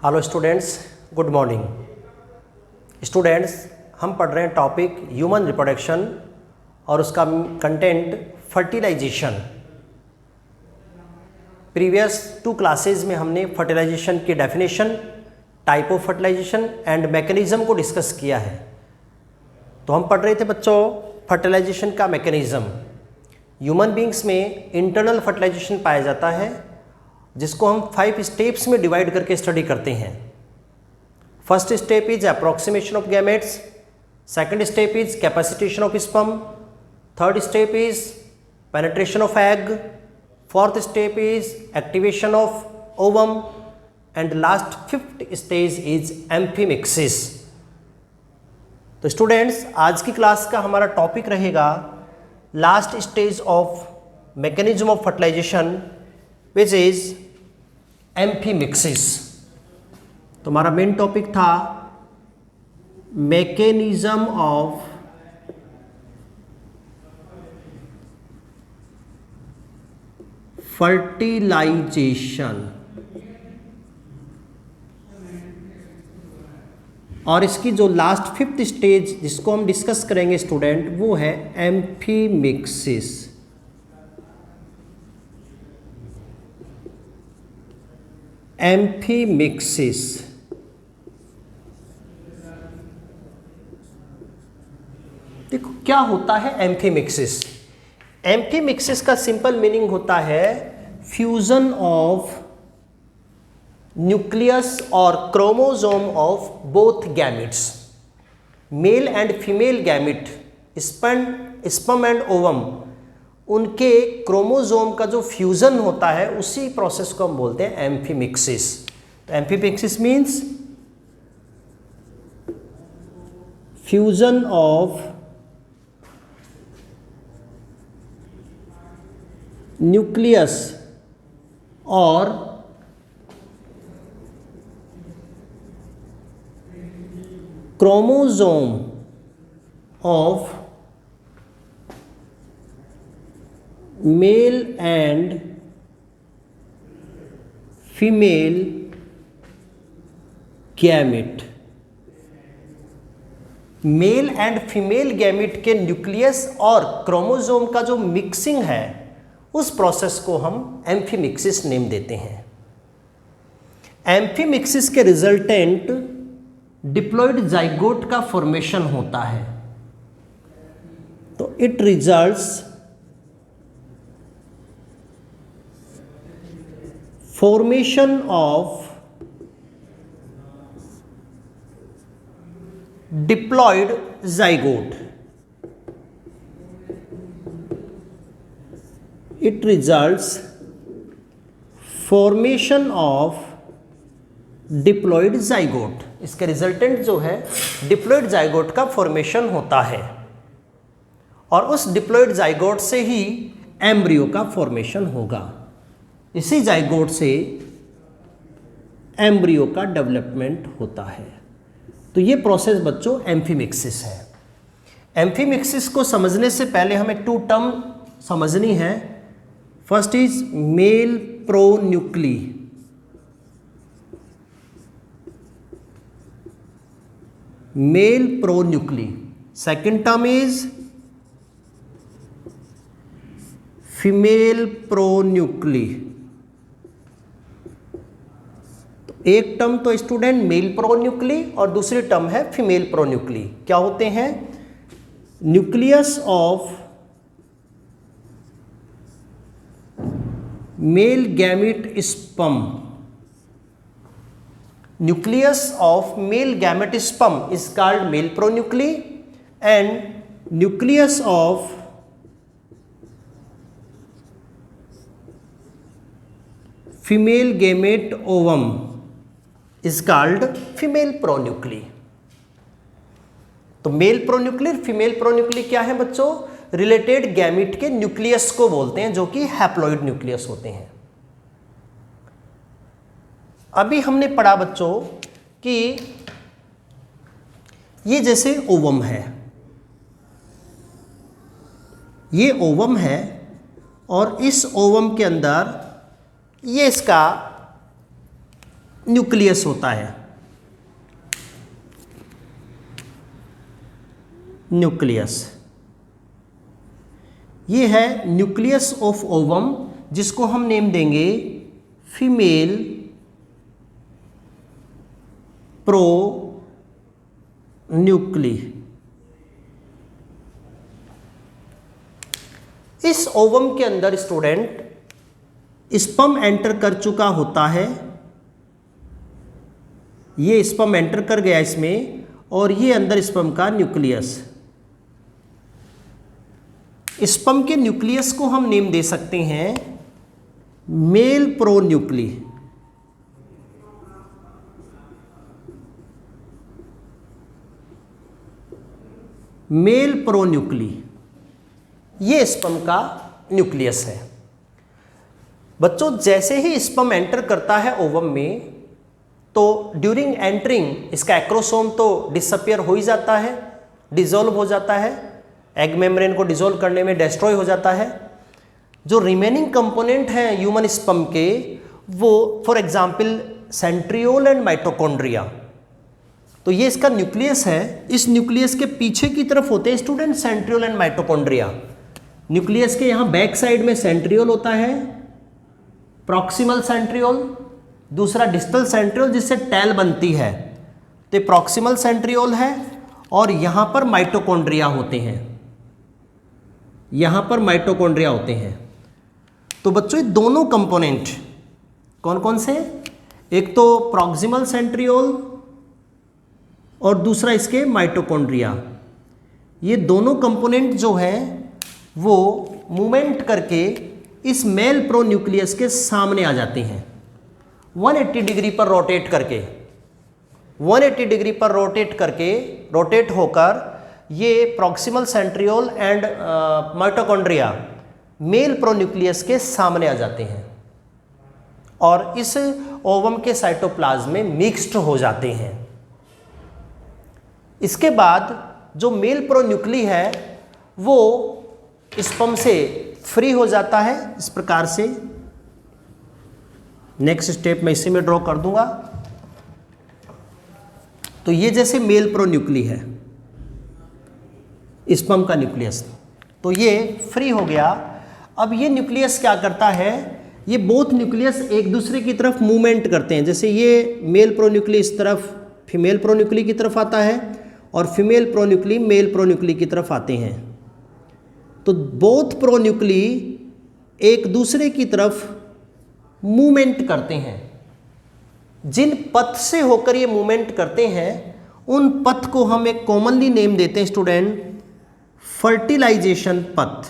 Hello students, good morning. Students, हम पढ़ रहे हैं टॉपिक ह्यूमन रिप्रोडक्शन और उसका कंटेंट फर्टिलाइजेशन। प्रीवियस 2 क्लासेज में हमने फर्टिलाइजेशन की definition, type of fertilization and mechanism को डिस्कस किया है। तो हम पढ़ रहे थे बच्चों फर्टिलाइजेशन का मैकेनिज्म। ह्यूमन बींग्स में इंटरनल फर्टिलाइजेशन पाया जाता है, जिसको हम 5 स्टेप्स में डिवाइड करके स्टडी करते हैं। First step is approximation of gametes, second step is capacitation of sperm, third step is penetration of egg, fourth step is activation of ovum and last 5th stage is amphimixis. तो students, आज की class का हमारा topic रहेगा last stage of mechanism of fertilization, which is amphimixis. तो हमारा main topic था mechanism of fertilization, और इसकी जो लास्ट 5th स्टेज जिसको हम डिस्कस करेंगे स्टूडेंट, वो है एम्फीमिक्सिस। एम्फीमिक्सिस देखो क्या होता है एम्फीमिक्सिस। एम्फीमिक्सिस का सिंपल मीनिंग होता है फ्यूजन ऑफ न्यूक्लियस और chromosome of both gametes. Mail and female gamete, sperm and ovum, उनके क्रोमोसोम का जो फ्यूजन होता है उसी प्रोसेस को हम बोलते हैं एम्फीमिक्सिस। तो amphimixis means fusion of nucleus और chromosome of male and female gamete. Male and female gamete के न्यूक्लियस और क्रोमोसोम का जो मिक्सिंग है, उस प्रोसेस को हम एम्फीमिक्सिस नेम देते हैं। एम्फीमिक्सिस के रिजल्टेंट डिप्लॉयड जाइगोट का फॉर्मेशन होता है। तो it results formation of diploid zygote. It results formation of diploid zygote. इसका रिजल्टेंट जो है डिप्लॉयड जाइगोट का फॉर्मेशन होता है, और उस डिप्लॉयड जाइगोट से ही एम्ब्रियो का फॉर्मेशन होगा। इसी जाइगोट से एम्ब्रियो का डेवलपमेंट होता है। तो ये प्रोसेस बच्चों एम्फीमिक्सिस है। एम्फीमिक्सिस को समझने से पहले हमें 2 टर्म समझनी है। First is male pronuclei. Male pronuclei. Second term is female pronuclei. एक टर्म तो स्टूडेंट मेल प्रोन्यूक्ली और दूसरी टर्म है फीमेल प्रोन्यूक्ली। क्या होते हैं? Nucleus of male gamete sperm. Nucleus of male gamete sperm is called male pronuclei, and nucleus of female gamete ovum is called female pronuclei. तो male प्रोन्यूक्ली, female प्रोन्यूक्ली क्या है बच्चों? रिलेटेड गैमिट के न्यूक्लियस को बोलते हैं, जो कि हैप्लॉइड न्यूक्लियस होते हैं। अभी हमने पढ़ा बच्चों कि ये जैसे ओवम है, ये ओवम है, और इस ओवम के अंदर ये इसका न्यूक्लियस होता है। न्यूक्लियस, ये है न्यूक्लियस ऑफ ओवम, जिसको हम नेम देंगे फीमेल प्रो न्यूक्ली। इस ओवम के अंदर स्टूडेंट स्पर्म एंटर कर चुका होता है, ये स्पर्म एंटर कर गया इसमें, और ये अंदर स्पर्म का न्यूक्लियस। स्पर्म के न्यूक्लियस को हम नेम दे सकते हैं मेल प्रोन्यूक्ली। मेल प्रोन्यूक्ली, ये स्पर्म का न्यूक्लियस है। बच्चों, जैसे ही स्पर्म एंटर करता है ओवम में, तो ड्यूरिंग एंटरिंग इसका एक्रोसोम तो डिसअपियर हो ही जाता है, डिसॉल्व हो जाता है, एग मेम्ब्रेन को डिसॉल्व करने में डिस्ट्रॉय हो जाता है। जो रिमेनिंग कंपोनेंट हैं ह्यूमन स्पर्म के, वो for example centriole and mitochondria, तो ये इसका न्यूक्लियस है। इस न्यूक्लियस के पीछे की तरफ होते हैं student centriole and mitochondria. Nucleus के यहाँ बैक साइड में सेंट्रियोल होता है, प्रॉक्सिमल सेंट्रियोल, दूसरा डिस्टल सेंट्रियोल जिससे टैल बनती है, तो प्रॉक्सिमल सेंट्रियोल है, और यहाँ पर माइटोकॉन्ड्रिया होते हैं, यहाँ पर माइटोकॉन्ड्रिया होते हैं। तो बच्चों, ये दोनों कंपोनेंट कौन कौन से, एक तो प्रॉक्सिमल सेंट्रियोल और दूसरा इसके माइटोकॉन्ड्रिया, ये दोनों कंपोनेंट जो हैं वो मूवमेंट करके इस मेल प्रोन्यूक्लियस के सामने आ जाते हैं 180 डिग्री पर रोटेट करके। 180 डिग्री पर रोटेट होकर ये proximal centriole and mitochondria male pronucleus के सामने आ जाते हैं और इस ओवम के साइटोप्लाज्म में मिक्स्ड हो जाते हैं। इसके बाद जो मेल प्रोन्यूक्ली है वो स्पर्म से फ्री हो जाता है इस प्रकार से। नेक्स्ट स्टेप मैं इसी में ड्रॉ कर दूंगा। तो ये जैसे मेल प्रोन्यूक्ली है, स्पर्म का न्यूक्लियस, तो ये फ्री हो गया। अब ये न्यूक्लियस क्या करता है, ये बोथ न्यूक्लियस एक दूसरे की तरफ मूवमेंट करते हैं। जैसे ये मेल प्रोन्यूक्ली इस तरफ फीमेल प्रोन्यूक्ली की तरफ आता है और फीमेल प्रोन्यूक्ली मेल प्रोन्यूक्ली की तरफ आते हैं। तो बोथ प्रोन्यूक्ली एक दूसरे की तरफ मूवमेंट करते हैं। जिन पथ से होकर ये मूवमेंट करते हैं उन पथ को हम एक कॉमनली नेम देते हैं स्टूडेंट, फर्टिलाइजेशन पथ।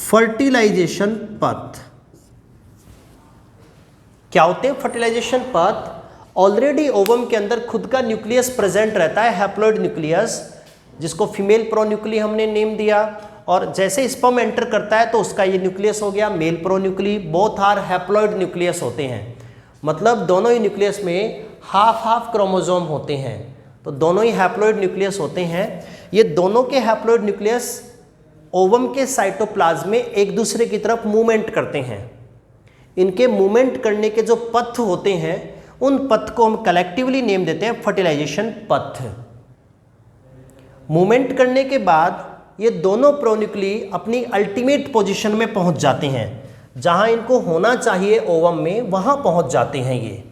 फर्टिलाइजेशन पथ क्या होते हैं? फर्टिलाइजेशन पथ, ऑलरेडी ओवम के अंदर खुद का न्यूक्लियस प्रेजेंट रहता है, हैप्लॉइड न्यूक्लियस, जिसको फीमेल प्रोन्यूक्ली हमने नेम दिया। और जैसे स्पर्म एंटर करता है तो उसका ये न्यूक्लियस हो गया male pronuclei. Both are haploid nucleus होते हैं, मतलब दोनों ही न्यूक्लियस में हाफ हाफ क्रोमोसोम होते हैं, तो दोनों ही हैप्लॉइड न्यूक्लियस होते हैं। ये दोनों के हैप्लॉइड न्यूक्लियस ओवम के साइटोप्लाज्म में एक दूसरे की तरफ मूवमेंट करते हैं। इनके मूवमेंट करने के जो पथ होते हैं उन पथ को हम कलेक्टिवली नेम देते हैं फर्टिलाइजेशन पथ। मूवमेंट करने के बाद ये दोनों प्रोन्यूक्ली अपनी अल्टीमेट पोजीशन में पहुंच जाते हैं, जहां इनको होना चाहिए ओवम में वहां पहुंच जाते हैं ये।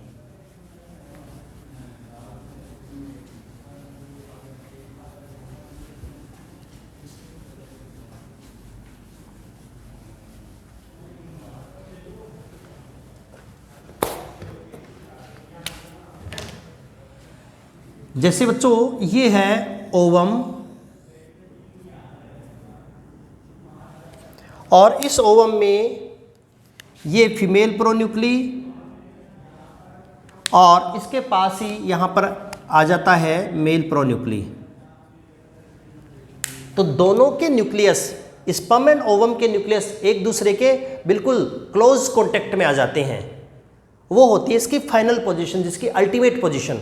जैसे बच्चों ये है ओवम, और इस ओवम में ये फीमेल प्रोन्यूक्ली और इसके पास ही यहाँ पर आ जाता है मेल प्रोन्यूक्ली। तो दोनों के न्यूक्लियस, स्पर्म एंड ओवम के न्यूक्लियस एक दूसरे के बिल्कुल क्लोज कॉन्टेक्ट में आ जाते हैं। वो होती है इसकी फाइनल पोजीशन, जिसकी अल्टीमेट पोजीशन।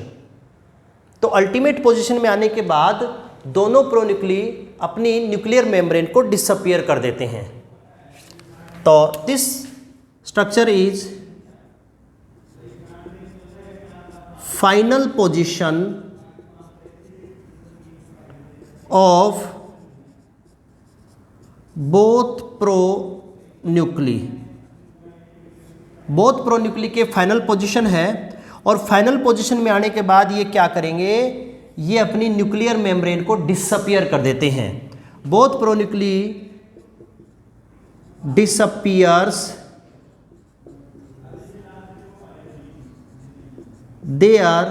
तो अल्टीमेट पोजीशन में आने के बाद दोनों प्रोन्यूक्ली अपनी न्यूक्लियर मेम्ब्रेन को डिसअपियर कर देते हैं। तो this structure is final position of both pronuclei. Both pronuclei के फाइनल पोजीशन है, और फाइनल पोजीशन में आने के बाद ये क्या करेंगे, ये अपनी न्यूक्लियर मेम्ब्रेन को डिसअपियर कर देते हैं। Both pronuclei disappears, they are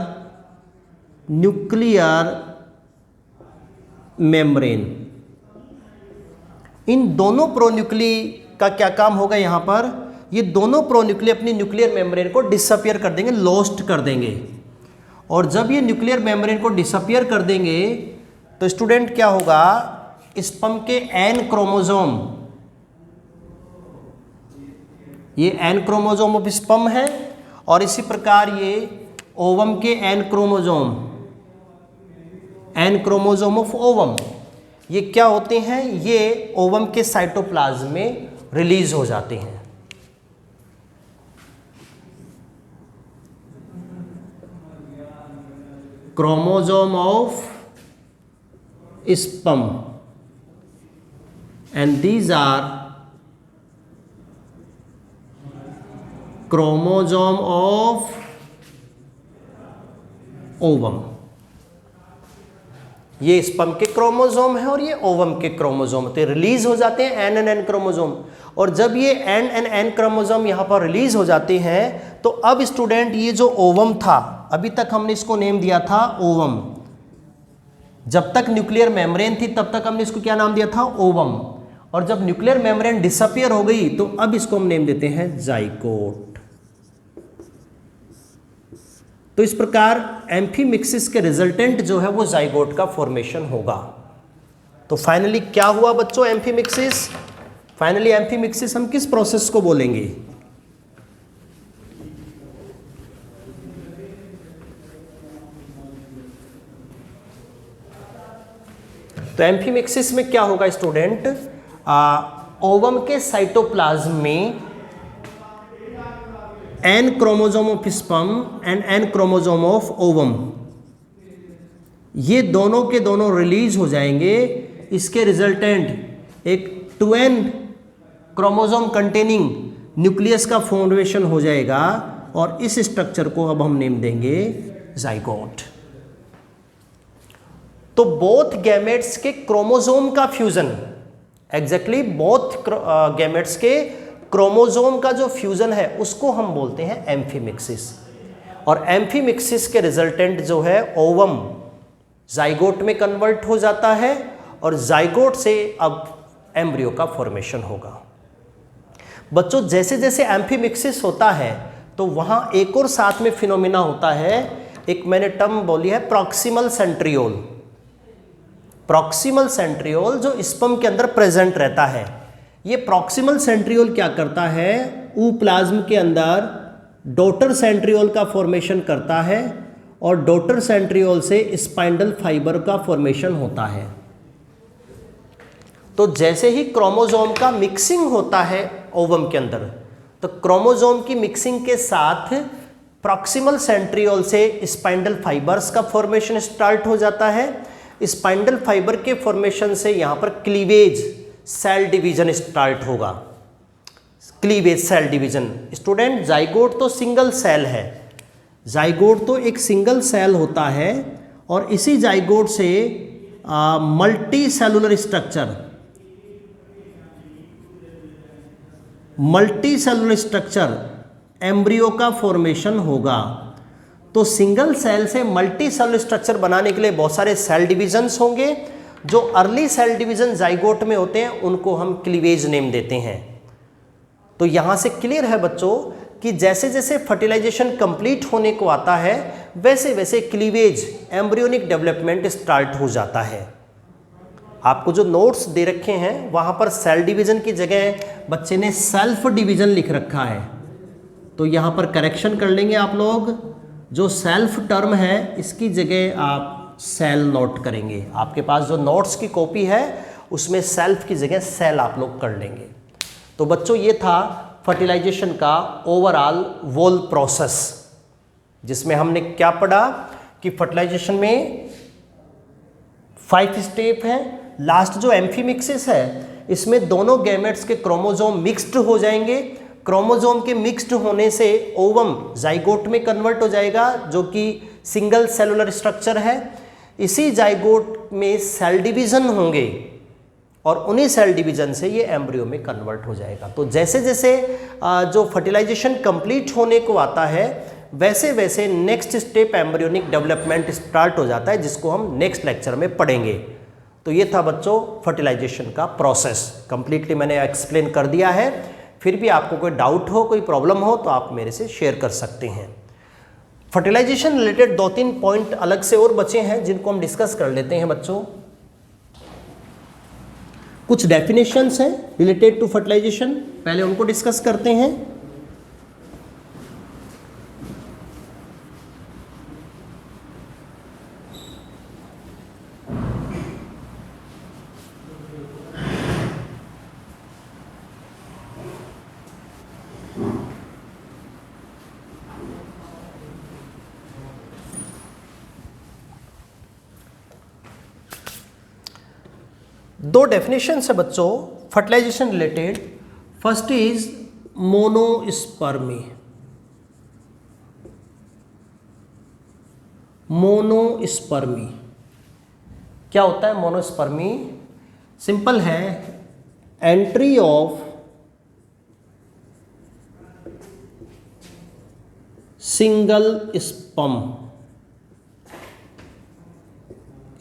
nuclear membrane. इन दोनों प्रोन्यूक्ली का क्या काम होगा यहाँ पर, ये दोनों प्रोन्यूक्ली अपनी न्यूक्लियर मेम्ब्रेन को डिसअपियर कर देंगे, लॉस्ट कर देंगे। और जब ये न्यूक्लियर मेम्ब्रेन को डिसअपियर कर देंगे तो स्टूडेंट क्या होगा, स्पर्म के एन क्रोमोसोम, ये एन क्रोमोसोम ऑफ स्पर्म है, और इसी प्रकार ये ओवम के N chromosome, N chromosome of ovum, ये क्या होते हैं, ये ओवम के साइटोप्लाज्म में रिलीज हो जाते हैं। Chromosome of sperm, and these are chromosome of ovum। ये स्पर्म के क्रोमोसोम है और ये ओवम के क्रोमोसोम होते हैं, रिलीज हो जाते हैं एन एन एन क्रोमोसोम। और जब ये एन एन एन क्रोमोसोम यहाँ पर रिलीज हो जाते हैं तो अब स्टूडेंट ये जो ओवम था, अभी तक हमने इसको नेम दिया था ओवम, जब तक न्यूक्लियर मेम्ब्रेन थी तब तक हमने इसको क्या नाम दिया था, ओवम। और जब न्यूक्लियर मेम्ब्रेन डिसअपियर हो गई तो अब इसको हम नेम देते हैं जाइगोट। तो इस प्रकार एम्फीमिक्सिस के रिजल्टेंट जो है वो जाइगोट का फॉर्मेशन होगा। तो फाइनली क्या हुआ बच्चों, एम्फीमिक्सिस। फाइनली एम्फीमिक्सिस हम किस प्रोसेस को बोलेंगे, तो एम्फीमिक्सिस में क्या होगा स्टूडेंट, ओवम के साइटोप्लाज्म में N chromosome of sperm and N chromosome of ovum, ये दोनों के दोनों रिलीज हो जाएंगे। इसके रिजल्टेंट एक 2n क्रोमोसोम कंटेनिंग न्यूक्लियस का फॉर्मेशन हो जाएगा, और इस स्ट्रक्चर को अब हम नेम देंगे जाइगोट। तो बोथ गैमेट्स के क्रोमोसोम का फ्यूजन, एग्जैक्टली बोथ गैमेट्स के क्रोमोसोम का जो फ्यूजन है उसको हम बोलते हैं एम्फीमिक्सिस। और एम्फीमिक्सिस के रिजल्टेंट जो है ओवम जाइगोट में कन्वर्ट हो जाता है, और जाइगोट से अब एम्ब्रियो का फॉर्मेशन होगा। बच्चों जैसे जैसे एम्फीमिक्सिस होता है तो वहाँ एक और साथ में फिनोमिना होता है, एक मैंने टर्म बोली है प्रॉक्सिमल सेंट्रियोल। प्रॉक्सिमल सेंट्रियोल जो स्पर्म के अंदर प्रेजेंट रहता है, ये प्रॉक्सिमल सेंट्रियोल क्या करता है, ऊप्लाज्म के अंदर डॉटर सेंट्रियोल का फॉर्मेशन करता है, और डॉटर सेंट्रियोल से स्पाइंडल फाइबर का फॉर्मेशन होता है। तो जैसे ही क्रोमोसोम का मिक्सिंग होता है ओवम के अंदर, तो क्रोमोसोम की मिक्सिंग के साथ प्रॉक्सिमल सेंट्रियोल से स्पाइंडल फाइबर्स का फॉर्मेशन स्टार्ट हो जाता है। स्पाइंडल फाइबर के फॉर्मेशन से यहाँ पर क्लीवेज सेल डिवीजन स्टार्ट होगा। Cleavage cell division student, zygote तो सिंगल सेल है, जाइगोट तो एक सिंगल सेल होता है, और इसी जाइगोट से मल्टी सेलुलर स्ट्रक्चर एम्ब्रियो का फॉर्मेशन होगा। तो सिंगल सेल से मल्टी सेलुलर स्ट्रक्चर बनाने के लिए बहुत सारे सेल डिविजन्स होंगे। जो अर्ली सेल डिवीजन जाइगोट में होते हैं उनको हम क्लीवेज नेम देते हैं। तो यहाँ से क्लियर है बच्चों कि जैसे जैसे फर्टिलाइजेशन कंप्लीट होने को आता है वैसे वैसे क्लीवेज एम्ब्रियोनिक डेवलपमेंट स्टार्ट हो जाता है। आपको जो नोट्स दे रखे हैं वहाँ पर सेल डिवीजन की जगह बच्चे ने सेल्फ डिवीजन लिख रखा है, तो यहाँ पर करेक्शन कर लेंगे आप लोग। जो सेल्फ टर्म है इसकी जगह आप सेल नोट करेंगे। आपके पास जो नोट्स की कॉपी है उसमें सेल्फ की जगह सेल आप लोग कर लेंगे। तो बच्चों ये था फर्टिलाइजेशन का ओवरऑल वोल प्रोसेस, जिसमें हमने क्या पढ़ा कि फर्टिलाइजेशन में 5 स्टेप है। लास्ट जो एम्फीमिक्सिस है इसमें दोनों गैमेट्स के क्रोमोसोम मिक्स्ड हो जाएंगे। क्रोमोसोम के मिक्स्ड होने से ओवम जाइगोट में कन्वर्ट हो जाएगा, जो कि सिंगल सेलुलर स्ट्रक्चर है। इसी जाइगोट में सेल डिवीजन होंगे और उन्हीं सेल डिवीजन से ये एम्ब्रियो में कन्वर्ट हो जाएगा। तो जैसे जैसे जो फर्टिलाइजेशन कंप्लीट होने को आता है वैसे वैसे next step embryonic development start हो जाता है, जिसको हम नेक्स्ट लेक्चर में पढ़ेंगे। तो ये था बच्चों फर्टिलाइजेशन का प्रोसेस, कंप्लीटली मैंने एक्सप्लेन कर दिया है। फिर भी आपको कोई डाउट हो, कोई प्रॉब्लम हो तो आप मेरे से शेयर कर सकते हैं। फर्टिलाइजेशन रिलेटेड 2-3 पॉइंट अलग से और बचे हैं जिनको हम डिस्कस कर लेते हैं बच्चों। कुछ डेफिनेशंस हैं रिलेटेड टू फर्टिलाइजेशन, पहले उनको डिस्कस करते हैं। दो डेफिनेशंस है बच्चों fertilization related. First is monospermy. Monospermy क्या होता है? मोनोस्पर्मी सिंपल है, entry of single sperm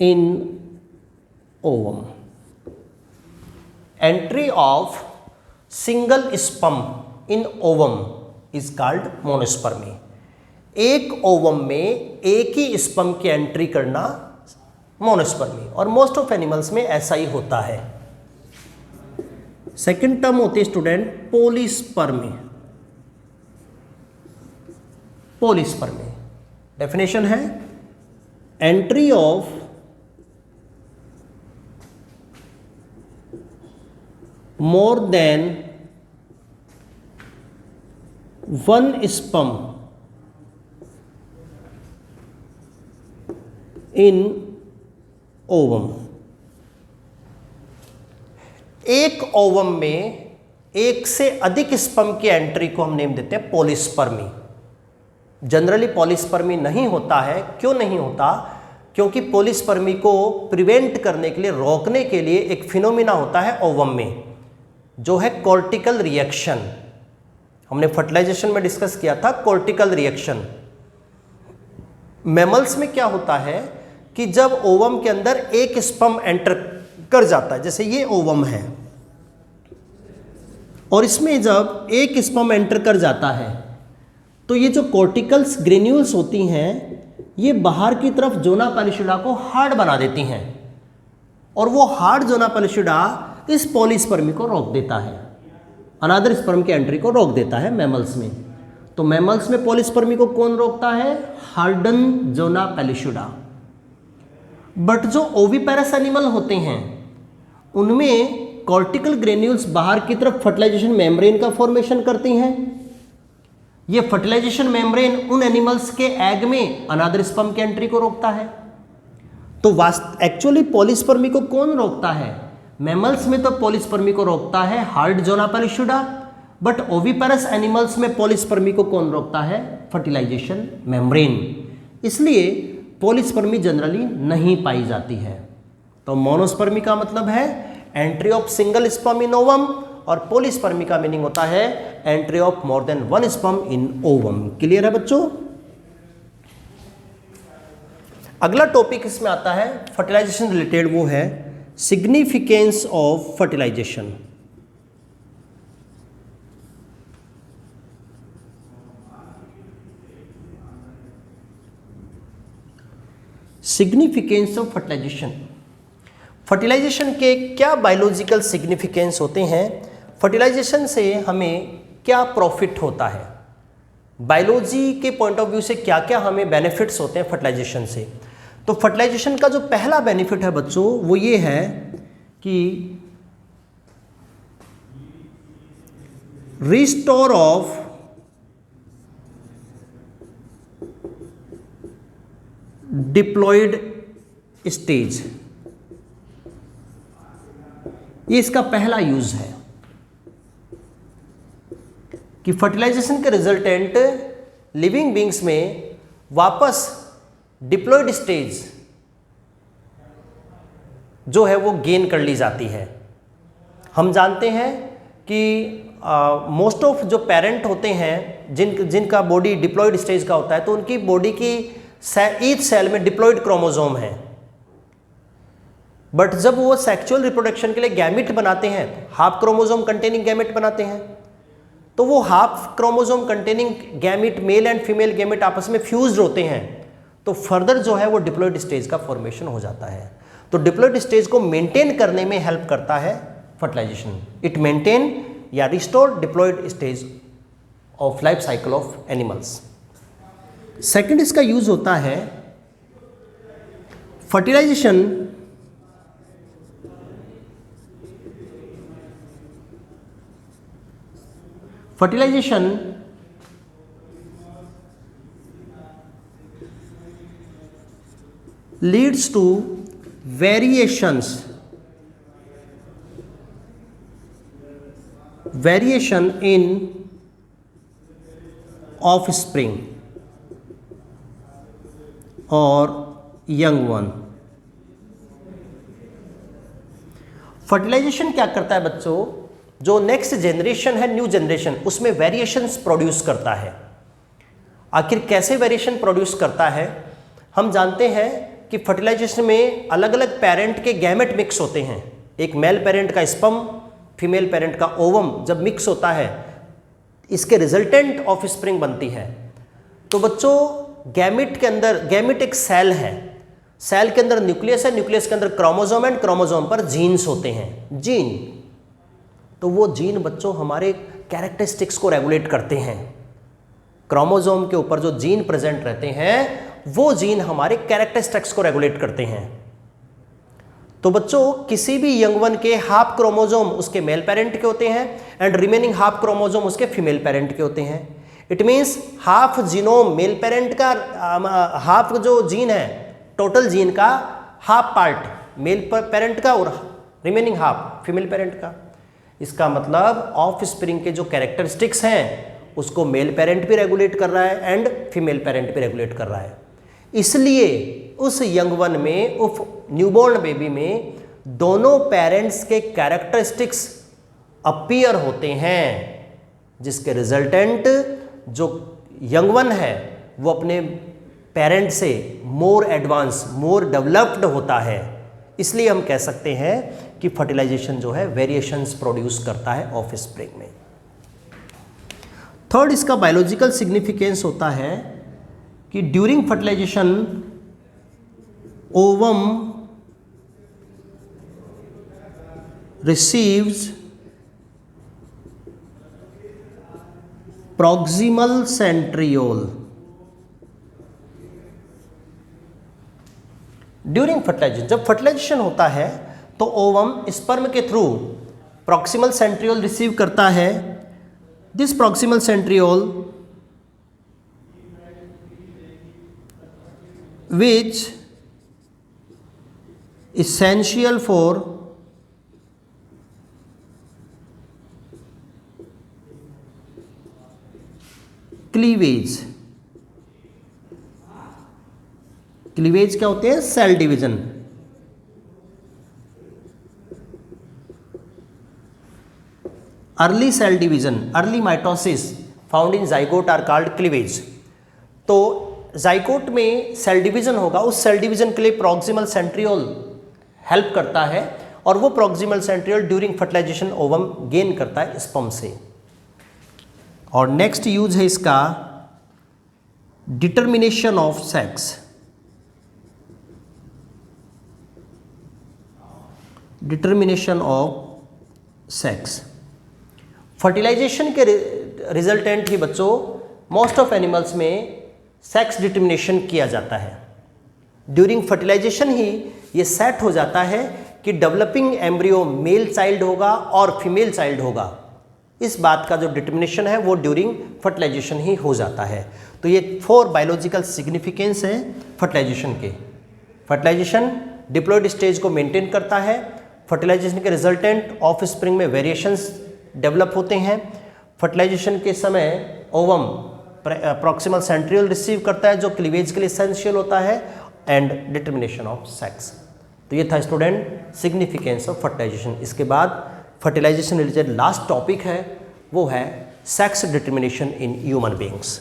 in ovum. Entry of single sperm in ovum is called monospermy. एक ओवम में एक ही स्पर्म की एंट्री करना मोनोस्पर्मी, और मोस्ट ऑफ एनिमल्स में ऐसा ही होता है। सेकंड टर्म होती है स्टूडेंट पॉलीस्पर्मी। पॉलीस्पर्मी डेफिनेशन है entry of more than one sperm in ovum। एक ओवम में एक से अधिक स्पर्म की एंट्री को हम नेम देते हैं पॉलीस्पर्मी। जनरली पॉलीस्पर्मी नहीं होता है। क्यों नहीं होता? क्योंकि पॉलीस्पर्मी को प्रिवेंट करने के लिए, रोकने के लिए एक फिनोमिना होता है ओवम में, जो है कॉर्टिकल रिएक्शन। हमने फर्टिलाइजेशन में डिस्कस किया था कॉर्टिकल रिएक्शन। मैमल्स में क्या होता है कि जब ओवम के अंदर एक स्पर्म एंटर कर जाता है, जैसे ये ओवम है और इसमें जब एक स्पर्म एंटर कर जाता है तो ये जो कॉर्टिकल्स ग्रेन्यूल्स होती हैं ये बाहर की तरफ जोना पैलिशिडा को हार्ड बना देती हैं, और वो हार्ड जोना पैलिशिडा इस पॉलीस्पर्मी को रोक देता है, अनदर स्पर्म की एंट्री को रोक देता है मैमल्स में। तो मैमल्स में पॉलीस्पर्मी को कौन रोकता है? Harden zona pellucida. बट जो ओविपेरस एनिमल होते हैं उनमें कॉर्टिकल ग्रेन्यूल्स बाहर की तरफ फर्टिलाइजेशन मेम्ब्रेन का फॉर्मेशन करती हैं। ये फर्टिलाइजेशन मेम्ब्रेन उन एनिमल्स के एग में अनदर स्पर्म की एंट्री को रोकता है। तो एक्चुअली पॉलीस्पर्मी को कौन रोकता है? मैमल्स में तो पॉलीस्पर्मी को रोकता है hard zona pellucida, but oviparous animals में पॉलीस्पर्मी को कौन रोकता है? Fertilization membrane. इसलिए पॉलीस्पर्मी जनरली नहीं पाई जाती है। तो मोनोस्पर्मी का मतलब है entry of single sperm in ovum, और पॉलीस्पर्मी का मीनिंग होता है entry of more than one sperm in ovum. Clear है बच्चों? अगला टॉपिक इसमें आता है फर्टिलाइजेशन रिलेटेड, वो है significance of fertilization. Significance of fertilization. Fertilization के क्या बायोलॉजिकल सिग्निफिकेंस होते हैं? फर्टिलाइजेशन से हमें क्या प्रॉफिट होता है? बायोलॉजी के पॉइंट ऑफ व्यू से क्या क्या हमें बेनिफिट्स होते हैं फर्टिलाइजेशन से? तो फर्टिलाइजेशन का जो पहला बेनिफिट है बच्चों वो ये है कि रिस्टोर ऑफ डिप्लॉयड स्टेज, ये इसका पहला यूज है कि फर्टिलाइजेशन के रिजल्टेंट लिविंग बींग्स में वापस डिप्लॉयड स्टेज जो है वो गेन कर ली जाती है। हम जानते हैं कि मोस्ट ऑफ जो पेरेंट होते हैं जिनका बॉडी डिप्लॉयड स्टेज का होता है, तो उनकी बॉडी की ईच सेल में डिप्लॉयड क्रोमोसोम है। बट जब वो सेक्सुअल रिप्रोडक्शन के लिए गैमेट बनाते हैं, हाफ क्रोमोसोम कंटेनिंग गैमेट बनाते हैं, तो वो half chromosome containing gamete, mail and female gamete आपस में फ्यूज्ड होते हैं, तो फर्दर जो है वो डिप्लॉयड स्टेज का फॉर्मेशन हो जाता है। तो डिप्लॉयड स्टेज को मेंटेन करने में हेल्प करता है फर्टिलाइजेशन। इट मेंटेन या restore diploid stage of life cycle of animals. Second इसका यूज होता है fertilization leads to variation in offspring और young one। फर्टिलाइजेशन क्या करता है बच्चों, जो नेक्स्ट जनरेशन है, न्यू जनरेशन, उसमें वेरिएशंस प्रोड्यूस करता है। आखिर कैसे वेरिएशन प्रोड्यूस करता है? हम जानते हैं कि फर्टिलाइजेशन में अलग अलग पेरेंट के गैमेट मिक्स होते हैं। एक मेल पेरेंट का स्पर्म, फीमेल पेरेंट का ओवम जब मिक्स होता है, इसके रिजल्टेंट ऑफ स्प्रिंग बनती है। तो बच्चों गैमेट के अंदर, गैमेट एक सेल है, सेल के अंदर न्यूक्लियस है, न्यूक्लियस के अंदर क्रोमोसोम एंड क्रोमोसोम पर जीन्स होते हैं, जीन। तो वो जीन बच्चों हमारे कैरेक्टरिस्टिक्स को रेगुलेट करते हैं। क्रोमोसोम के ऊपर जो जीन प्रेजेंट रहते हैं वो जीन हमारे कैरेक्टरिस्टिक्स को रेगुलेट करते हैं। तो बच्चों किसी भी यंग वन के हाफ क्रोमोसोम उसके मेल पेरेंट के होते हैं एंड रिमेनिंग हाफ क्रोमोसोम उसके फीमेल पेरेंट के होते हैं। It means half genome male parent का, हाफ जो जीन है टोटल जीन का हाफ पार्ट मेल पेरेंट का और रिमेनिंग हाफ फीमेल पेरेंट का। इसका मतलब ऑफ स्प्रिंग के जो कैरेक्टरिस्टिक्स हैं उसको मेल पेरेंट भी रेगुलेट कर रहा है एंड फीमेल पेरेंट भी रेगुलेट कर रहा है। इसलिए उस यंग वन में, उस न्यूबॉर्न बेबी में दोनों पेरेंट्स के कैरेक्टरिस्टिक्स अपीयर होते हैं, जिसके रिजल्टेंट जो यंग वन है वो अपने पेरेंट से मोर एडवांस, मोर डेवलप्ड होता है। इसलिए हम कह सकते हैं कि फर्टिलाइजेशन जो है वेरिएशंस प्रोड्यूस करता है ऑफ स्प्रिंग में। थर्ड इसका बायोलॉजिकल सिग्निफिकेंस होता है कि during fertilization ovum receives proximal centriole. During fertilization, जब फर्टिलाइजेशन होता है तो ओवम स्पर्म के थ्रू प्रॉक्सिमल सेंट्रियोल रिसीव करता है। This proximal centriole which essential for cleavage। Cleavage क्या होते हैं? Cell division. Early cell division, early mitosis found in zygote are called cleavage. तो जाइगोट में सेल डिवीजन होगा, उस सेल डिवीजन के लिए प्रॉक्सिमल सेंट्रियोल हेल्प करता है और वो proximal centriole during fertilization ovum gain करता है स्पर्म से। और नेक्स्ट यूज है इसका determination of sex. Determination of sex, fertilization के रिजल्टेंट ही बच्चों मोस्ट ऑफ एनिमल्स में सेक्स डिटर्मिनेशन किया जाता है। ड्यूरिंग फर्टिलाइजेशन ही ये सेट हो जाता है कि डेवलपिंग एम्ब्रियो मेल चाइल्ड होगा और फीमेल चाइल्ड होगा। इस बात का जो डिटर्मिनेशन है वो ड्यूरिंग फर्टिलाइजेशन ही हो जाता है। तो ये 4 बायोलॉजिकल सिग्निफिकेंस है फर्टिलाइजेशन के। फर्टिलाइजेशन डिप्लॉयड स्टेज को मेंटेन करता है। फर्टिलाइजेशन के रिजल्टेंट ऑफ स्प्रिंग में वेरिएशंस डेवलप होते हैं। फर्टिलाइजेशन के समय ओवम प्रॉक्सिमल सेंट्रियोल रिसीव करता है जो क्लीवेज के लिए एसेंशियल होता है, एंड डिटर्मिनेशन ऑफ सेक्स। तो ये था स्टूडेंट सिग्निफिकेंस ऑफ फर्टिलाइजेशन। इसके बाद फर्टिलाइजेशन रिलेटेड लास्ट टॉपिक है वो है sex determination in human beings.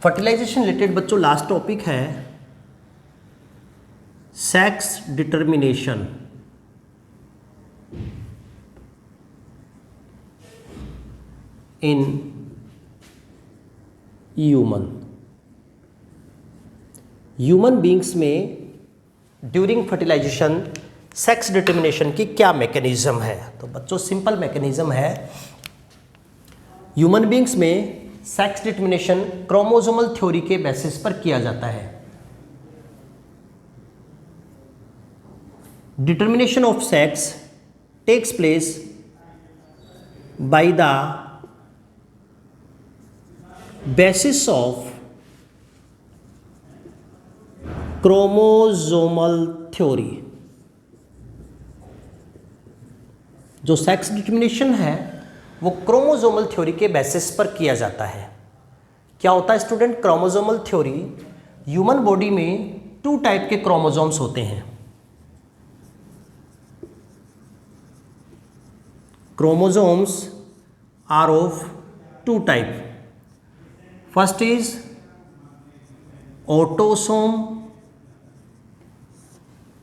Fertilization related बच्चों लास्ट टॉपिक है sex determination in human beings में ड्यूरिंग फर्टिलाइजेशन सेक्स डिटर्मिनेशन की क्या मैकेनिज्म है। तो बच्चों सिंपल मैकेनिज्म है। ह्यूमन बीइंग्स में सेक्स डिटर्मिनेशन क्रोमोसोमल थ्योरी के बेसिस पर किया जाता है। Determination of sex takes place by the basis of chromosomal theory. जो सेक्स डिटर्मिनेशन है वो क्रोमोसोमल थ्योरी के बेसिस पर किया जाता है। क्या होता है student? Chromosomal theory, human body में 2 टाइप के क्रोमोसोम्स होते हैं। Chromosomes are of 2 type. First is autosome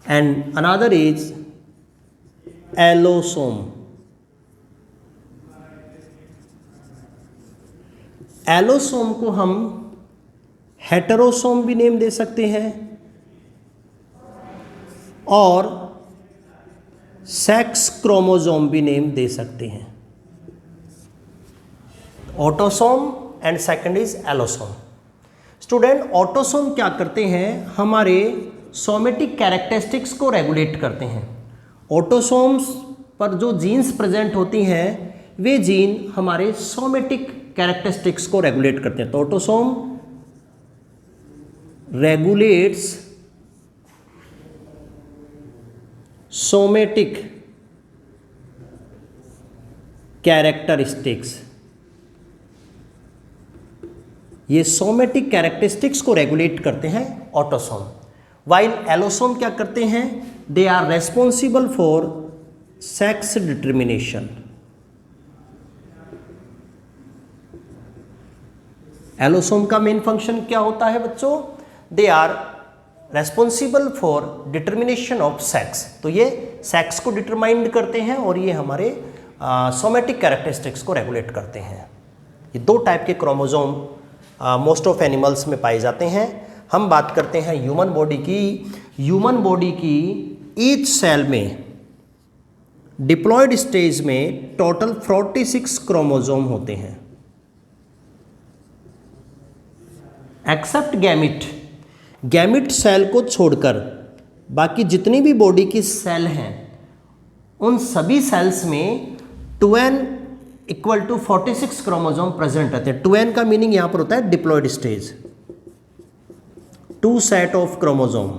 and another is allosome. Allosome को हम हेटेरोसोम भी नेम दे सकते हैं और सेक्स क्रोमोसोम भी नेम दे सकते हैं। Autosome and second is allosome. Student autosome क्या करते हैं? हमारे सोमेटिक कैरेक्टरिस्टिक्स को रेगुलेट करते हैं। ऑटोसोम्स पर जो जीन्स प्रेजेंट होती हैं वे जीन हमारे सोमेटिक कैरेक्टरिस्टिक्स को रेगुलेट करते हैं। तो ऑटोसोम रेगुलेट्स सोमेटिक कैरेक्टरिस्टिक्स। ये सोमेटिक कैरेक्टरिस्टिक्स को रेगुलेट करते हैं ऑटोसोम। वाइल एलोसोम क्या करते हैं? They are responsible for sex determination. Allosome का मेन फंक्शन क्या होता है बच्चों? They are responsible for determination of sex. तो ये सेक्स को डिटरमाइन करते हैं और ये हमारे सोमेटिक कैरेक्टरिस्टिक्स को रेगुलेट करते हैं। ये 2 टाइप के क्रोमोसोम मोस्ट ऑफ एनिमल्स में पाए जाते हैं। हम बात करते हैं ह्यूमन बॉडी की। ह्यूमन बॉडी की ईच सेल में डिप्लॉयड स्टेज में टोटल 46 क्रोमोसोम होते हैं। एक्सेप्ट गैमिट, गैमिट सेल को छोड़कर बाकी जितनी भी बॉडी की सेल हैं उन सभी सेल्स में 2n equal to 46 chromosome present रहते हैं। 2n का मीनिंग यहां पर होता है diploid stage, 2 set of chromosome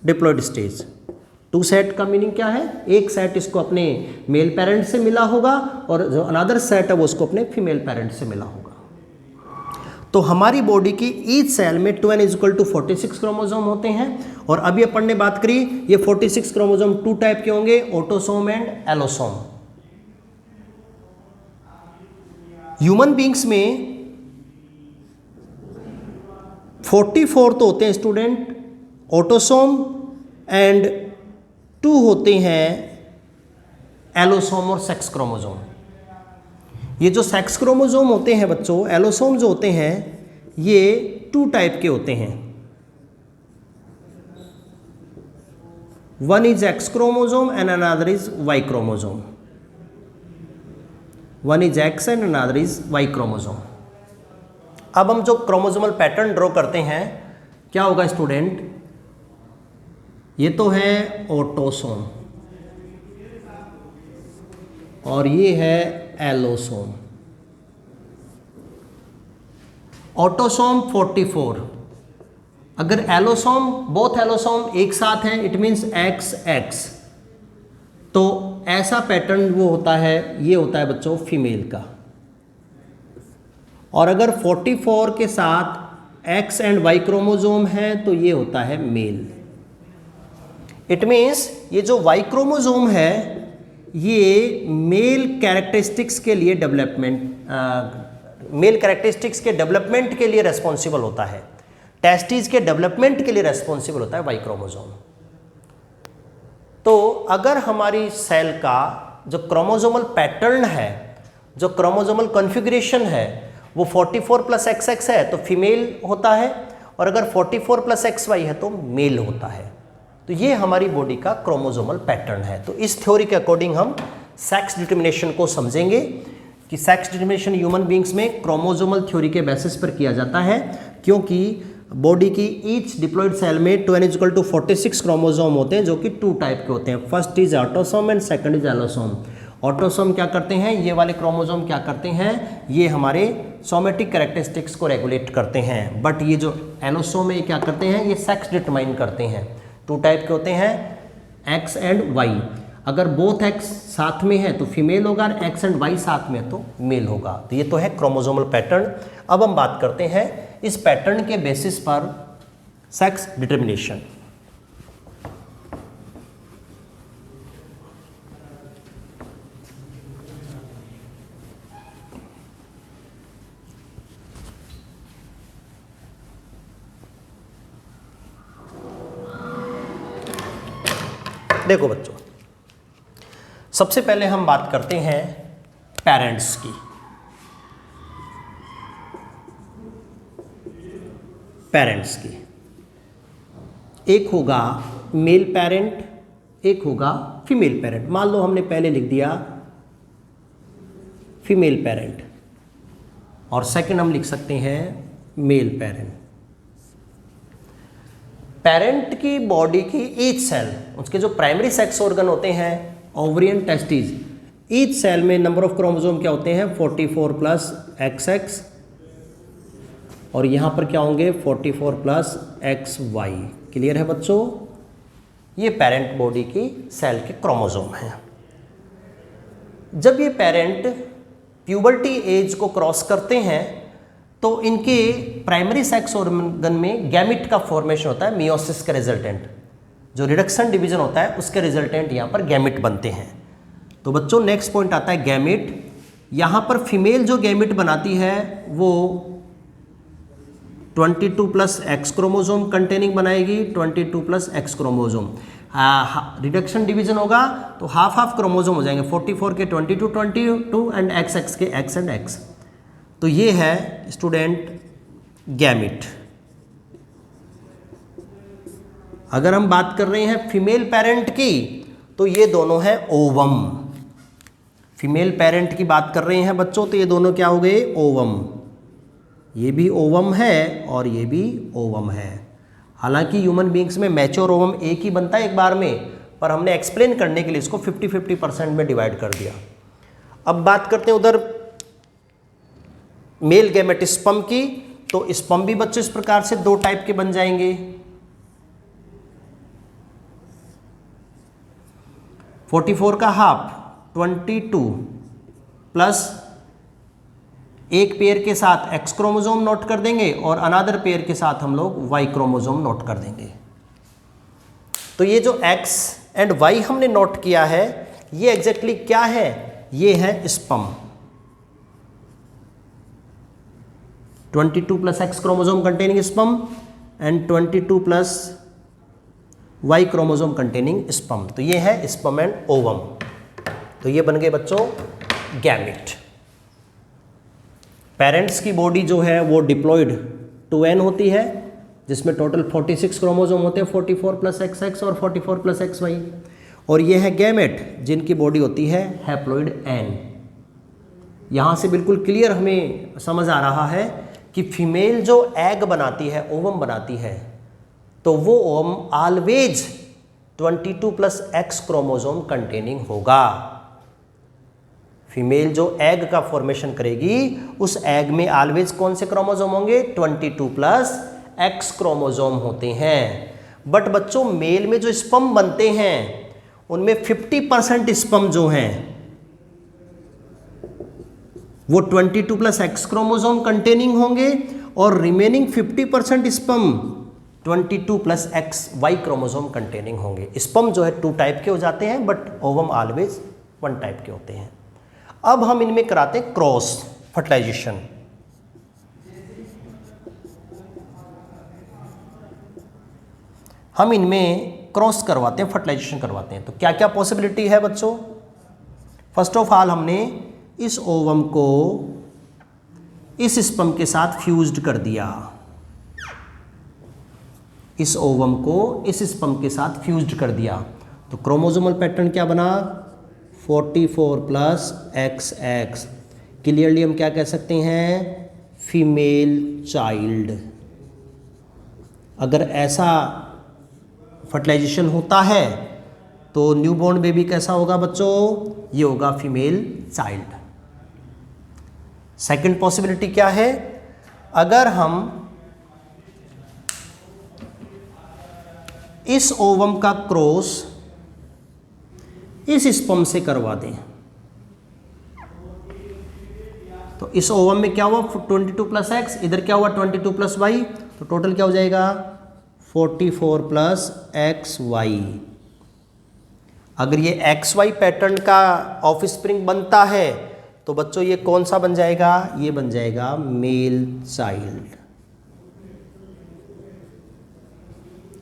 diploid stage. 2 set का मीनिंग क्या है? एक सेट इसको अपने मेल पेरेंट से मिला होगा और जो अनदर सेट है वो उसको अपने फीमेल पेरेंट से मिला होगा। तो हमारी बॉडी की ईच सेल में 2n is equal to 46 chromosome होते हैं। और अभी अपन ने बात करी ये 46 क्रोमोसोम 2 टाइप के होंगे, autosome and allosome. Human beings में 44 तो होते हैं स्टूडेंट ऑटोसोम एंड 2 होते हैं एलोसोम और सेक्स क्रोमोसोम। ये जो सेक्स क्रोमोसोम होते हैं बच्चों, एलोसोम जो होते हैं ये 2 टाइप के होते हैं। One is X chromosome and another is Y chromosome. One is X and another is Y chromosome. अब हम जो क्रोमोसोमल पैटर्न ड्रॉ करते हैं क्या होगा स्टूडेंट, ये तो है ऑटोसोम और ये है एलोसोम। ऑटोसोम 44, अगर एलोसोम, बोथ एलोसोम एक साथ हैं इट मीन्स एक्स एक्स, तो ऐसा पैटर्न वो होता है, ये होता है बच्चों फीमेल का। और अगर 44 के साथ एक्स एंड वाई क्रोमोसोम है तो ये होता है मेल। इट मीन्स ये जो वाई क्रोमोसोम है ये मेल कैरेक्टरिस्टिक्स के लिए मेल कैरेक्टरिस्टिक्स के डेवलपमेंट के लिए रेस्पॉन्सिबल होता है, टेस्टिस के डेवलपमेंट के लिए रेस्पॉन्सिबल होता है वाई क्रोमोसोम। तो अगर हमारी सेल का जो क्रोमोसोमल पैटर्न है, जो क्रोमोसोमल कॉन्फ़िगरेशन है वो 44 + XX है तो फीमेल होता है, और अगर 44 + XY है तो मेल होता है। तो ये हमारी बॉडी का क्रोमोसोमल पैटर्न है। तो इस थ्योरी के अकॉर्डिंग हम सेक्स डिटर्मिनेशन को समझेंगे कि सेक्स डिटर्मिनेशन ह्यूमन बींग्स में क्रोमोसोमल थ्योरी के बेसिस पर किया जाता है, क्योंकि बॉडी की ईच डिप्लॉयड सेल में 2n = 46 क्रोमोसोम होते हैं जो कि 2 टाइप के होते हैं। First is autosome and second is allosome. Autosome क्या करते हैं, ये वाले क्रोमोसोम क्या करते हैं, ये हमारे सोमेटिक कैरेक्टरिस्टिक्स को रेगुलेट करते हैं। बट ये जो एलोसोम है ये क्या करते हैं, ये सेक्स डिटरमाइन करते हैं। 2 टाइप के होते हैं, एक्स एंड वाई। अगर बोथ एक्स साथ में है तो फीमेल होगा, और एक्स एंड वाई साथ में है तो मेल होगा। तो ये तो है क्रोमोसोमल पैटर्न। अब हम बात करते हैं इस पैटर्न के बेसिस पर सेक्स डिटर्मिनेशन। देखो बच्चों, सबसे पहले हम बात करते हैं पेरेंट्स की। पेरेंट्स की एक होगा मेल पेरेंट, एक होगा फीमेल पेरेंट। मान लो हमने पहले लिख दिया फीमेल पेरेंट और सेकंड हम लिख सकते हैं मेल पेरेंट। पेरेंट की बॉडी की ईच सेल, उसके जो प्राइमरी सेक्स ऑर्गन होते हैं ओवरियन टेस्टिस, ईच सेल में नंबर ऑफ क्रोमोसोम क्या होते हैं 44 + XX, और यहाँ पर क्या होंगे 44 + XY। क्लियर है बच्चों, ये पेरेंट बॉडी की सेल के क्रोमोसोम हैं। जब ये पेरेंट प्यूबर्टी एज को क्रॉस करते हैं तो इनके प्राइमरी सेक्स ऑर्गन में गैमिट का फॉर्मेशन होता है, मियोसिस का रिजल्टेंट, जो रिडक्शन डिवीजन होता है उसके रिजल्टेंट यहाँ पर गैमिट बनते हैं। तो बच्चों नेक्स्ट पॉइंट आता है गैमिट। यहाँ पर फीमेल जो गैमिट बनाती है वो 22 + X क्रोमोसोम कंटेनिंग बनाएगी, 22 + X क्रोमोसोम। रिडक्शन डिवीजन होगा तो हाफ क्रोमोसोम हो जाएंगे, 44 के 22 एंड XX के X एंड X। तो ये है स्टूडेंट गैमिट। अगर हम बात कर रहे हैं फीमेल पेरेंट की तो ये दोनों हैं ओवम। फीमेल पेरेंट की बात कर रहे हैं बच्चों तो ये दोनों क्या हो गए ओवम। ये भी ओवम है और ये भी ओवम है। हालांकि ह्यूमन बींग्स में मैच्योर ओवम एक ही बनता है एक बार में, पर हमने एक्सप्लेन करने के लिए इसको 50-50% में डिवाइड कर दिया। अब बात करते हैं उधर मेल गैमेट स्पर्म की। तो स्पर्म भी बच्चों इस प्रकार से 2 टाइप के बन जाएंगे। 44 का हाफ 22 प्लस एक पेयर के साथ X क्रोमोसोम नोट कर देंगे और अनदर पेयर के साथ हम लोग Y क्रोमोसोम नोट कर देंगे। तो ये जो X एंड Y हमने नोट किया है ये एग्जैक्टली क्या है, ये है sperm. 22 + X chromosome containing sperm and 22 + Y chromosome containing sperm. तो ये है स्पर्म एंड ओवम। तो ये बन गए बच्चों गैमेट। पेरेंट्स की बॉडी जो है वो डिप्लॉयड 2n होती है, जिसमें टोटल 46 क्रोमोसोम होते हैं, 44 + XX और 44 + XY। और ये है गैमेट जिनकी बॉडी होती है हैप्लॉइड n। यहाँ से बिल्कुल क्लियर हमें समझ आ रहा है कि फीमेल जो एग बनाती है, ओवम बनाती है, तो वो ovum always 22 + X chromosome containing होगा। फीमेल जो एग का फॉर्मेशन करेगी उस एग में ऑलवेज कौन से क्रोमोसोम होंगे? 22 + X क्रोमोसोम होते हैं। बट बच्चों मेल में जो स्पर्म बनते हैं उनमें 50% स्पर्म जो हैं वो 22 + X क्रोमोसोम कंटेनिंग होंगे और remaining 50% sperm 22 + XY chromosome containing होंगे। स्पर्म जो है 2 टाइप के हो जाते हैं बट ओवम ऑलवेज 1 टाइप के होते हैं। अब हम इनमें कराते हैं क्रॉस फर्टिलाइजेशन। हम इनमें क्रॉस करवाते हैं, फर्टिलाइजेशन करवाते हैं। तो क्या क्या पॉसिबिलिटी है बच्चों? फर्स्ट ऑफ ऑल हमने इस ओवम को इस स्पर्म के साथ फ्यूज्ड कर दिया। इस ओवम को इस स्पर्म के साथ फ्यूज्ड कर दिया तो क्रोमोसोमल पैटर्न क्या बना? 44 + XX। क्लियरली हम क्या कह सकते हैं? Female child. अगर ऐसा फर्टिलाइजेशन होता है तो न्यूबॉर्न बेबी कैसा होगा बच्चों? ये होगा फीमेल चाइल्ड। सेकंड पॉसिबिलिटी क्या है? अगर हम इस ओवम का क्रॉस इस स्पर्म से करवा दें तो इस ओवम में क्या हुआ? 22 + X, इधर क्या हुआ? 22 + Y। तो टोटल क्या हो जाएगा? 44 + XY। अगर ये XY पैटर्न का ऑफस्प्रिंग बनता है तो बच्चों ये कौन सा बन जाएगा? ये बन जाएगा मेल चाइल्ड।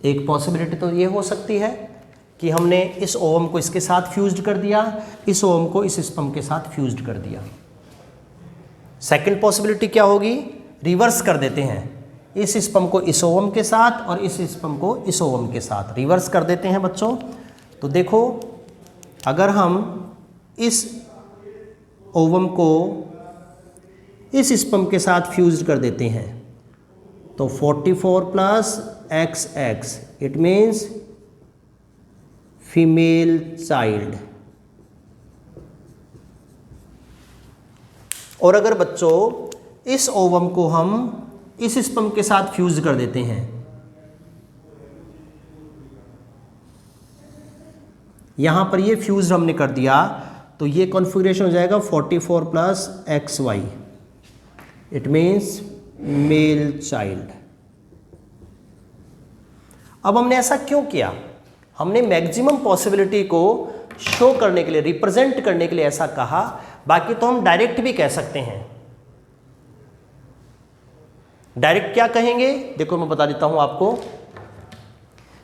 एक पॉसिबिलिटी तो ये हो सकती है कि हमने इस ओवम को इसके साथ फ्यूज्ड कर दिया, इस ओवम को इस स्पर्म के साथ फ्यूज्ड कर दिया। सेकंड पॉसिबिलिटी क्या होगी? रिवर्स कर देते हैं, इस स्पर्म को इस ओवम के साथ और इस स्पर्म को इस ओवम के साथ रिवर्स कर देते हैं बच्चों। तो देखो अगर हम इस ओवम को इस स्पर्म के साथ फ्यूज्ड कर देते हैं तो 44 + XX, it means female child. और अगर बच्चों इस ओवम को हम इस स्पर्म के साथ फ्यूज कर देते हैं, यहां पर ये फ्यूज हमने कर दिया तो ये कॉन्फ़िगरेशन हो जाएगा 44 + XY, it means male child. अब हमने ऐसा क्यों किया? हमने मैक्सिमम पॉसिबिलिटी को शो करने के लिए, रिप्रेजेंट करने के लिए ऐसा कहा। बाकी तो हम डायरेक्ट भी कह सकते हैं। डायरेक्ट क्या कहेंगे? देखो मैं बता देता हूं आपको।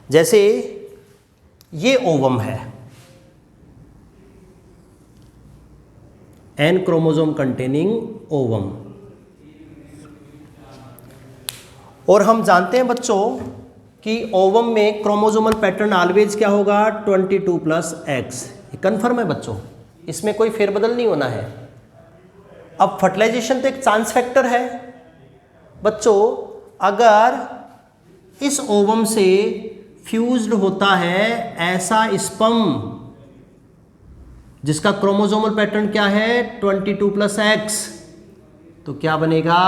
जैसे ये ओवम है, N क्रोमोसोम कंटेनिंग ओवम, और हम जानते हैं बच्चों कि ओवम में क्रोमोसोमल पैटर्न ऑलवेज क्या होगा? 22 + X। ये कन्फर्म है बच्चों, इसमें कोई फेरबदल नहीं होना है। अब फर्टिलाइजेशन तो एक चांस फैक्टर है बच्चों। अगर इस ओवम से फ्यूज्ड होता है ऐसा स्पर्म जिसका क्रोमोसोमल पैटर्न क्या है? 22 + X, तो क्या बनेगा?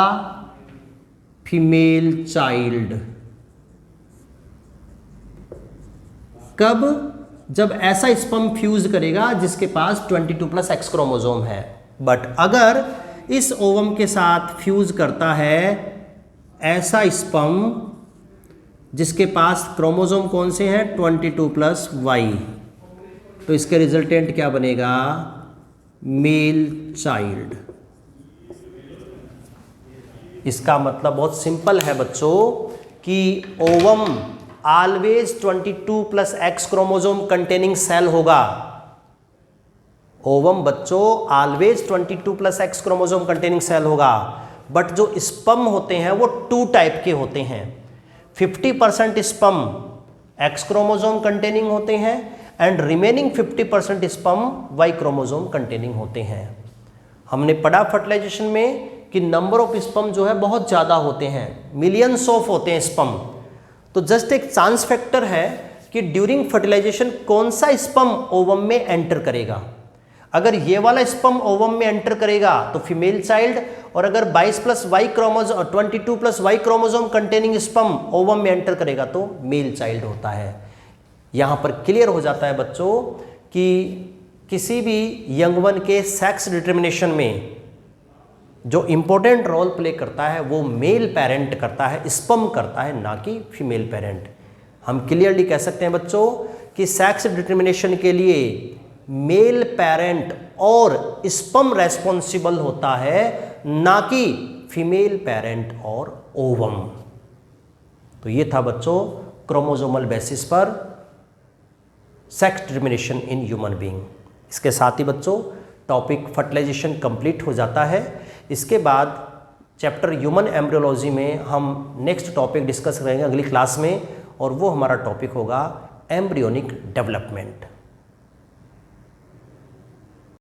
Female child. कब? जब ऐसा स्पर्म फ्यूज करेगा जिसके पास 22 + X क्रोमोसोम है। बट अगर इस ओवम के साथ फ्यूज करता है ऐसा स्पर्म जिसके पास क्रोमोसोम कौन से हैं? 22 + Y, तो इसके रिजल्टेंट क्या बनेगा? Male child. इसका मतलब बहुत सिंपल है बच्चों कि ovum always 22 + X chromosome containing cell होगा। ओवम बच्चों always 22+X chromosome containing cell होगा, बट जो स्पर्म होते हैं वो 2 टाइप के होते हैं। 50% स्पर्म X क्रोमोसोम कंटेनिंग होते हैं and remaining 50% sperm Y chromosome containing होते हैं। हमने पढ़ा फर्टिलाइजेशन में कि नंबर ऑफ स्पर्म जो है बहुत ज़्यादा होते हैं, मिलियंस ऑफ होते हैं स्पर्म। तो जस्ट एक चांस फैक्टर है कि ड्यूरिंग फर्टिलाइजेशन कौन सा स्पर्म ओवम में एंटर करेगा। अगर ये वाला स्पर्म ओवम में एंटर करेगा तो फीमेल चाइल्ड, और अगर 22+Y chromosome 22+Y chromosome containing sperm ovum में एंटर करेगा तो मेल चाइल्ड होता है। यहाँ पर क्लियर हो जाता है बच्चों कि किसी भी यंग वन के सेक्स डिटर्मिनेशन में जो इंपॉर्टेंट रोल प्ले करता है वो मेल पेरेंट करता है, स्पर्म करता है, ना कि फीमेल पेरेंट। हम क्लियरली कह सकते हैं बच्चों कि सेक्स डिटर्मिनेशन के लिए मेल पेरेंट और स्पर्म रेस्पॉन्सिबल होता है, ना कि फीमेल पेरेंट और ओवम। तो ये था बच्चों क्रोमोसोमल बेसिस पर sex determination in human being. इसके साथ ही बच्चों टॉपिक फर्टिलाइजेशन कंप्लीट हो जाता है। इसके बाद चैप्टर ह्यूमन एम्ब्रियोलॉजी में हम नेक्स्ट टॉपिक डिस्कस करेंगे अगली क्लास में, और वो हमारा टॉपिक होगा एम्ब्रियोनिक डेवलपमेंट।